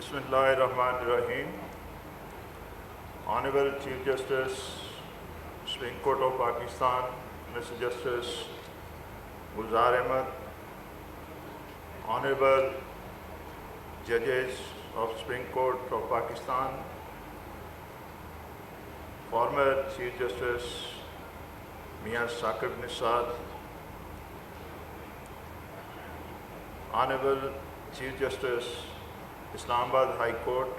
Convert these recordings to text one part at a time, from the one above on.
Bismillahirrahmanirrahim. Honorable Chief Justice, Supreme Court of Pakistan, Mr. Justice Ahmed, Honorable Judges of Supreme Court of Pakistan, former Chief Justice Mian Saqib Nisar, Honorable Chief Justice Islamabad High Court,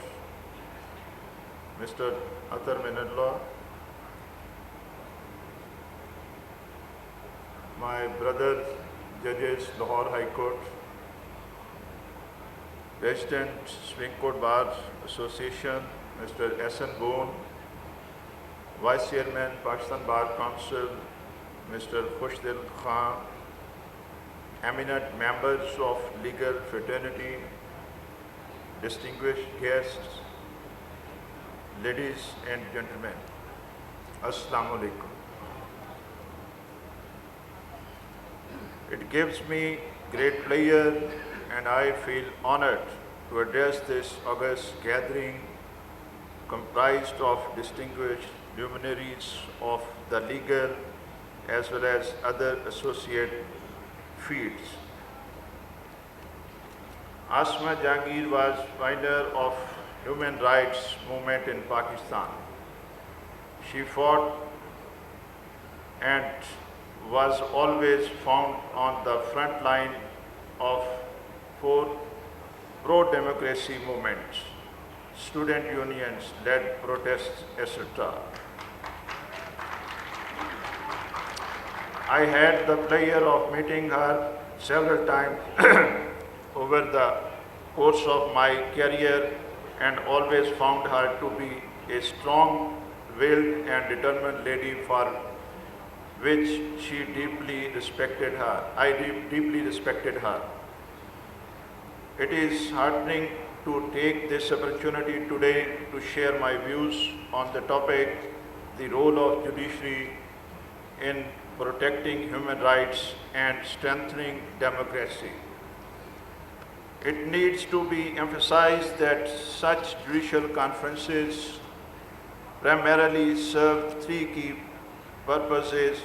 Mr. Atar Minallah, my brother Judges Lahore High Court, President Supreme Court Bar Association, Mr. S.N. Boone, Vice Chairman Pakistan Bar Council, Mr. Khushdil Khan, eminent members of legal fraternity, distinguished guests, ladies and gentlemen, Assalamu alaikum. It gives me great pleasure and I feel honored to address this august gathering comprised of distinguished luminaries of the legal as well as other associate fields. Aasmah Jahangir was pioneer of human rights movement in Pakistan. She fought and was always found on the front line of four pro-democracy movements, student unions, led protests, etc. I had the pleasure of meeting her several times over the course of my career and always found her to be a strong-willed and determined lady for which she deeply respected her. I deeply respected her. It is heartening to take this opportunity today to share my views on the topic, the role of judiciary in protecting human rights and strengthening democracy. It needs to be emphasized that such judicial conferences primarily serve three key purposes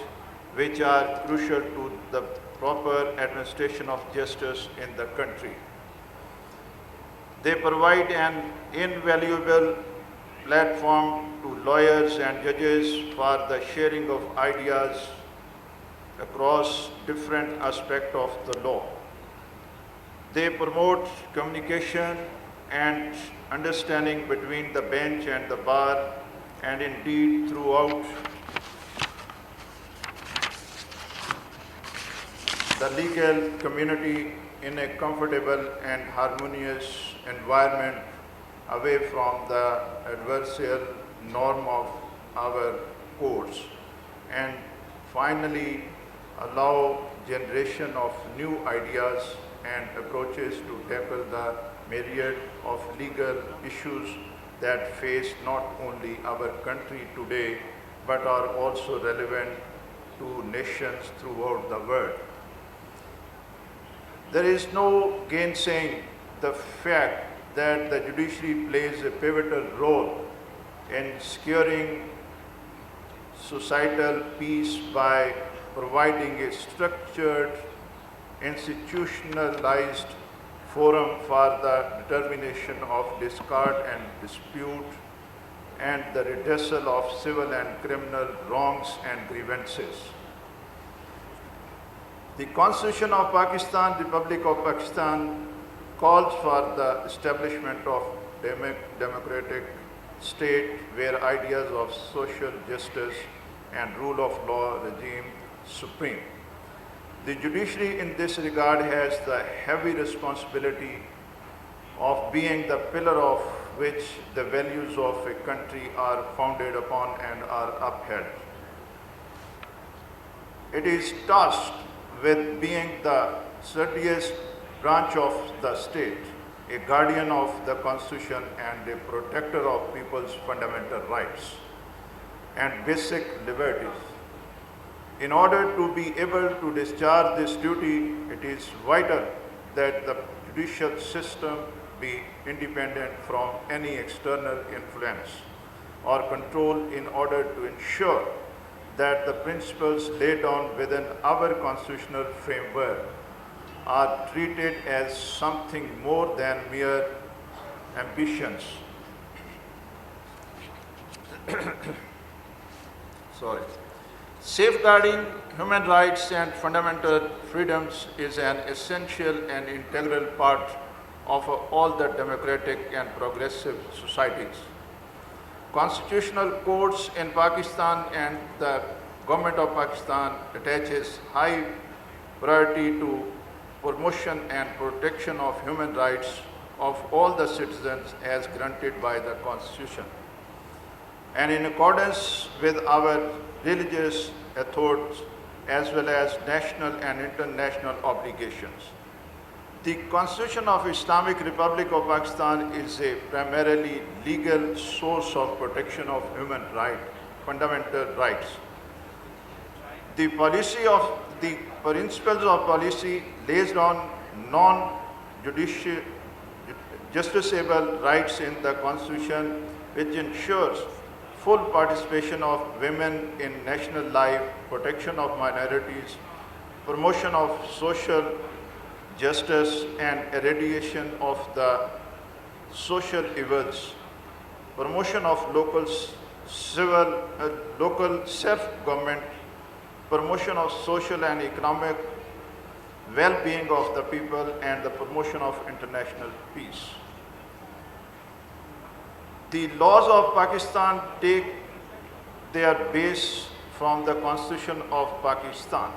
which are crucial to the proper administration of justice in the country. They provide an invaluable platform to lawyers and judges for the sharing of ideas across different aspects of the law. They promote communication and understanding between the bench and the bar, and indeed throughout the legal community in a comfortable and harmonious environment away from the adversarial norm of our courts, and finally allow generation of new ideas and approaches to tackle the myriad of legal issues that face not only our country today but are also relevant to nations throughout the world. There is no gainsaying the fact that the judiciary plays a pivotal role in securing societal peace by providing a structured, institutionalized forum for the determination of discord and dispute and the redressal of civil and criminal wrongs and grievances. The Constitution of Pakistan, Republic of Pakistan, calls for the establishment of democratic state where ideas of social justice and rule of law regime supreme. The judiciary in this regard has the heavy responsibility of being the pillar of which the values of a country are founded upon and are upheld. It is tasked with being the sturdiest branch of the state, a guardian of the Constitution and a protector of people's fundamental rights and basic liberties. In order to be able to discharge this duty, it is vital that the judicial system be independent from any external influence or control in order to ensure that the principles laid down within our constitutional framework are treated as something more than mere ambitions. Safeguarding human rights and fundamental freedoms is an essential and integral part of all the democratic and progressive societies. Constitutional courts in Pakistan and the government of Pakistan attaches high priority to promotion and protection of human rights of all the citizens as granted by the Constitution, and in accordance with our religious authorities as well as national and international obligations. The Constitution of Islamic Republic of Pakistan is a primarily legal source of protection of human rights, fundamental rights. The principles of policy lays on non-justiciable rights in the Constitution, which ensures full participation of women in national life, protection of minorities, promotion of social justice and eradication of the social evils, promotion of local self-government, promotion of social and economic well-being of the people, and the promotion of international peace. The laws of Pakistan take their base from the Constitution of Pakistan.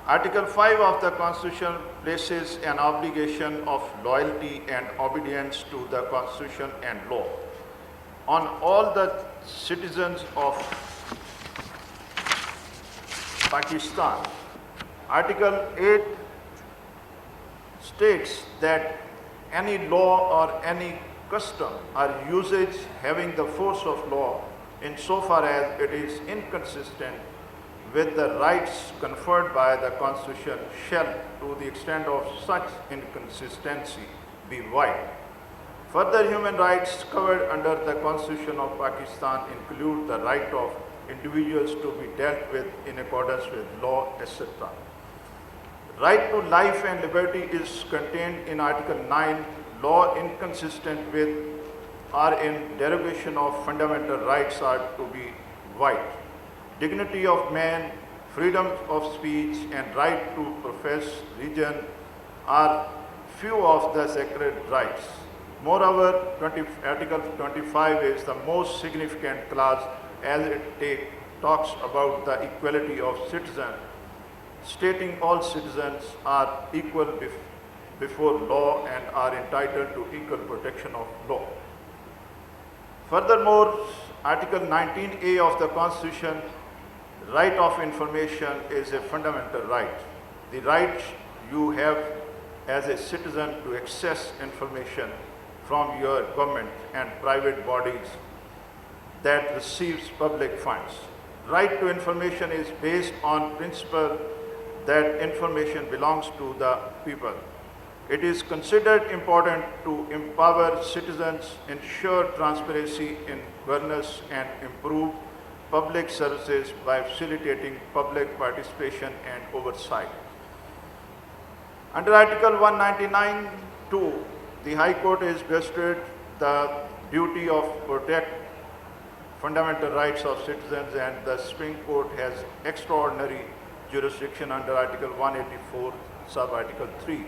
Article 5 of the Constitution places an obligation of loyalty and obedience to the Constitution and law on all the citizens of Pakistan. Article 8 states that any law or any custom or usage having the force of law insofar as it is inconsistent with the rights conferred by the Constitution shall, to the extent of such inconsistency, be void. Further, human rights covered under the Constitution of Pakistan include the right of individuals to be dealt with in accordance with law, etc. Right to life and liberty is contained in Article 9. Law inconsistent with or in derogation of fundamental rights are to be void. Dignity of man, freedom of speech, and right to profess religion are few of the sacred rights. Moreover, Article 25 is the most significant clause as it talks about the equality of citizens, stating all citizens are equal before law and are entitled to equal protection of law. Furthermore, Article 19A of the Constitution, right of information, is a fundamental right. The right you have as a citizen to access information from your government and private bodies that receives public funds. Right to information is based on principle that information belongs to the people. It is considered important to empower citizens, ensure transparency in governance, and improve public services by facilitating public participation and oversight. Under Article 199(2), the High Court is vested the duty of protect fundamental rights of citizens, and the Supreme Court has extraordinary jurisdiction under Article 184, sub-Article 3,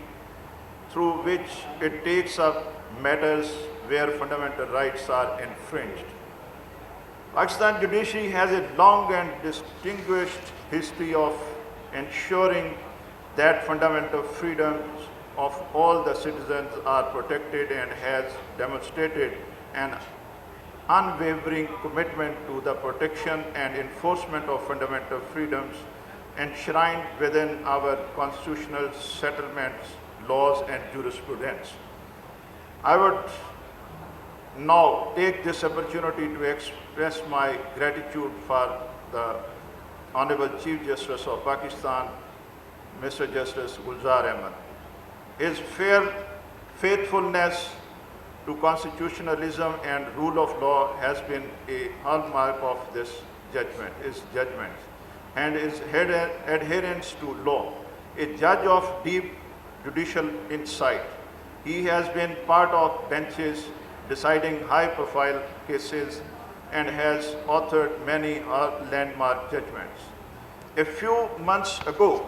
through which it takes up matters where fundamental rights are infringed. Pakistan judiciary has a long and distinguished history of ensuring that fundamental freedoms of all the citizens are protected and has demonstrated an unwavering commitment to the protection and enforcement of fundamental freedoms enshrined within our constitutional settlements, laws, and jurisprudence. I would now take this opportunity to express my gratitude for the Honorable Chief Justice of Pakistan, Mr. Justice Gulzar Ahmed. His fair Faithfulness to constitutionalism and rule of law has been a hallmark of his judgments, and his adherence to law. A judge of deep judicial insight, he has been part of benches deciding high-profile cases and has authored many landmark judgments. A few months ago,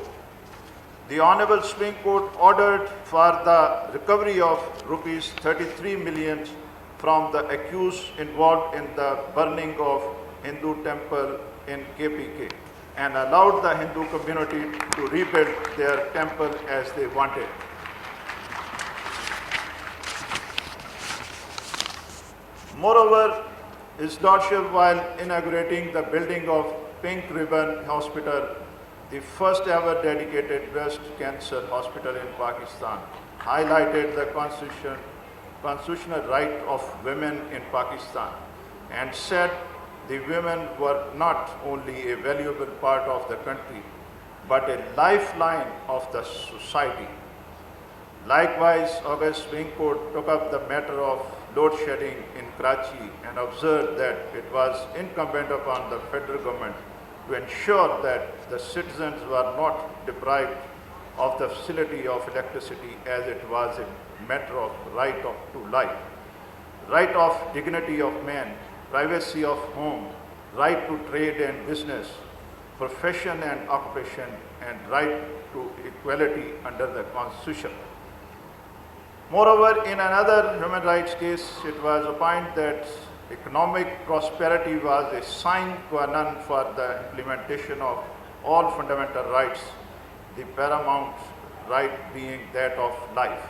the Honorable Supreme Court ordered for the recovery of rupees 33 million from the accused involved in the burning of Hindu temple in KPK and allowed the Hindu community to rebuild their temple as they wanted. Moreover, His Lordship, while inaugurating the building of Pink Ribbon Hospital, the first ever dedicated breast cancer hospital in Pakistan, highlighted the constitutional right of women in Pakistan and said the women were not only a valuable part of the country, but a lifeline of the society. Likewise, August Supreme Court took up the matter of load shedding in Karachi and observed that it was incumbent upon the federal government to ensure that the citizens were not deprived of the facility of electricity, as it was a matter of right to life, right of dignity of man, privacy of home, right to trade and business, profession and occupation, and right to equality under the Constitution. Moreover, in another human rights case, it was opined that economic prosperity was a sine qua non for the implementation of all fundamental rights, the paramount right being that of life.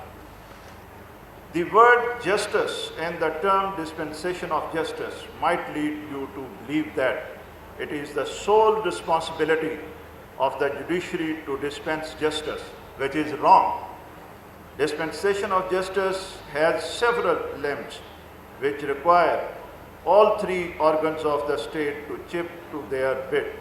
The word justice and the term dispensation of justice might lead you to believe that it is the sole responsibility of the judiciary to dispense justice, which is wrong. Dispensation of justice has several limbs which require all three organs of the state to chip to their bit.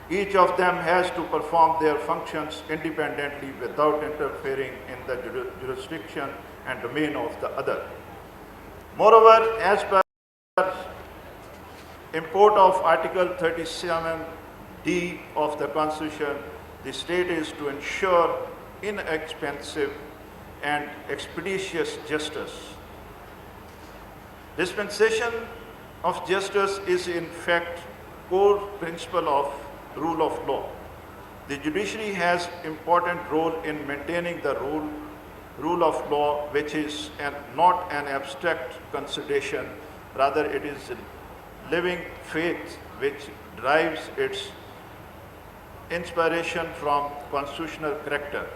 Each of them has to perform their functions independently without interfering in the jurisdiction and domain of the other. Moreover, as per import of Article 37D of the Constitution, the state is to ensure inexpensive and expeditious justice. Dispensation of justice is in fact core principle of rule of law. The judiciary has important role in maintaining the rule of law, which is not an abstract consideration, rather it is a living faith which derives its inspiration from constitutional character.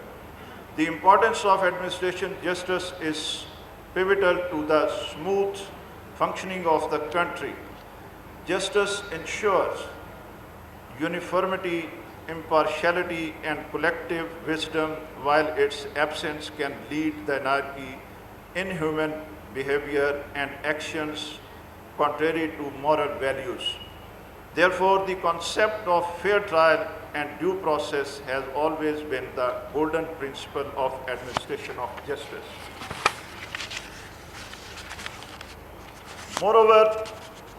The importance of administration justice is pivotal to the smooth functioning of the country. Justice ensures uniformity, impartiality, and collective wisdom, while its absence can lead to anarchy, inhuman behavior, and actions contrary to moral values. Therefore, the concept of fair trial and due process has always been the golden principle of administration of justice. Moreover,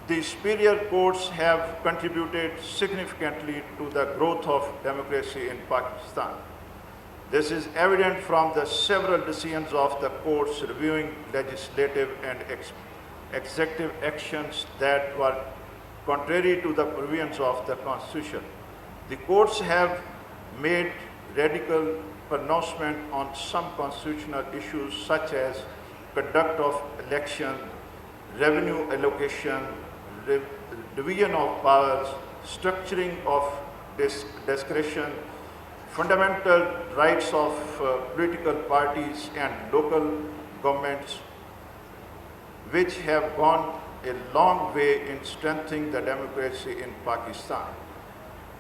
the superior courts have contributed significantly to the growth of democracy in Pakistan. This is evident from the several decisions of the courts reviewing legislative and executive actions that were contrary to the provisions of the Constitution. The courts have made radical pronouncement on some constitutional issues such as conduct of election, revenue allocation, division of powers, structuring of discretion, fundamental rights of political parties and local governments, which have gone a long way in strengthening the democracy in Pakistan.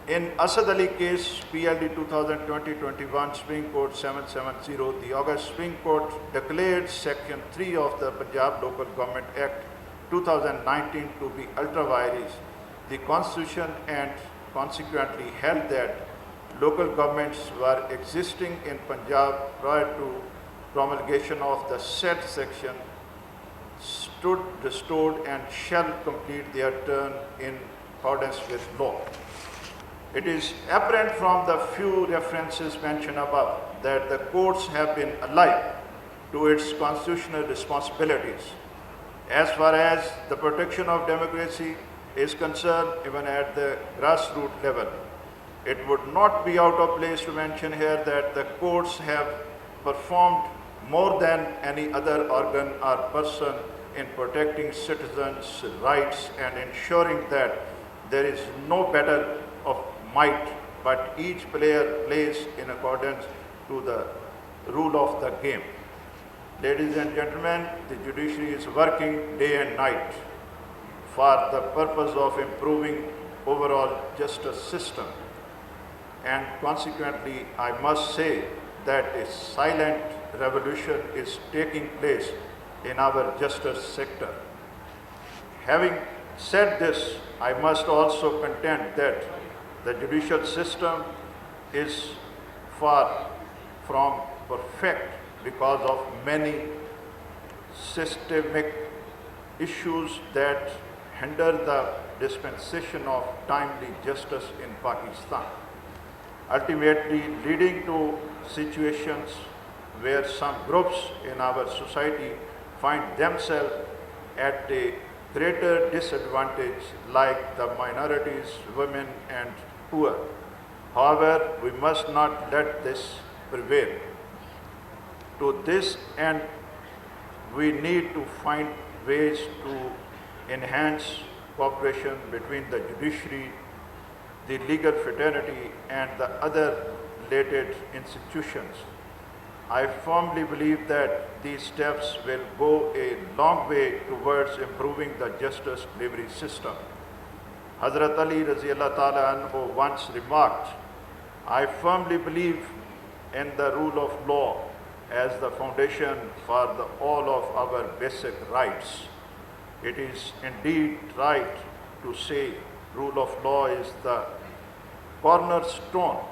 In Asad Ali case, PLD 2020-21, Supreme Court 770, the August Supreme Court declared Section 3 of the Punjab Local Government Act 2019 to be ultra vires the Constitution, and consequently held that local governments were existing in Punjab prior to promulgation of the said section stood restored and shall complete their term in accordance with law. It is apparent from the few references mentioned above that the courts have been alive to its constitutional responsibilities as far as the protection of democracy is concerned, even at the grassroots level. It would not be out of place to mention here that the courts have performed more than any other organ or person in protecting citizens' rights and ensuring that there is no battle of might, but each player plays in accordance to the rule of the game. Ladies and gentlemen, the judiciary is working day and night for the purpose of improving overall justice system. And consequently, I must say that a silent revolution is taking place in our justice sector. Having said this, I must also contend that the judicial system is far from perfect because of many systemic issues that hinder the dispensation of timely justice in Pakistan, ultimately leading to situations where some groups in our society find themselves at a greater disadvantage, like the minorities, women and poor. However, we must not let this prevail. To this end, we need to find ways to enhance cooperation between the judiciary, the legal fraternity and the other related institutions. I firmly believe that these steps will go a long way towards improving the justice delivery system. Hazrat Ali Raziyallahu Ta'ala Anhu once remarked, I firmly believe in the rule of law as the foundation for all of our basic rights. It is indeed right to say rule of law is the cornerstone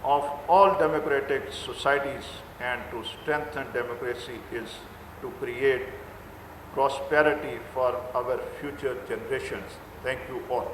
of all democratic societies, and to strengthen democracy is to create prosperity for our future generations. Thank you all.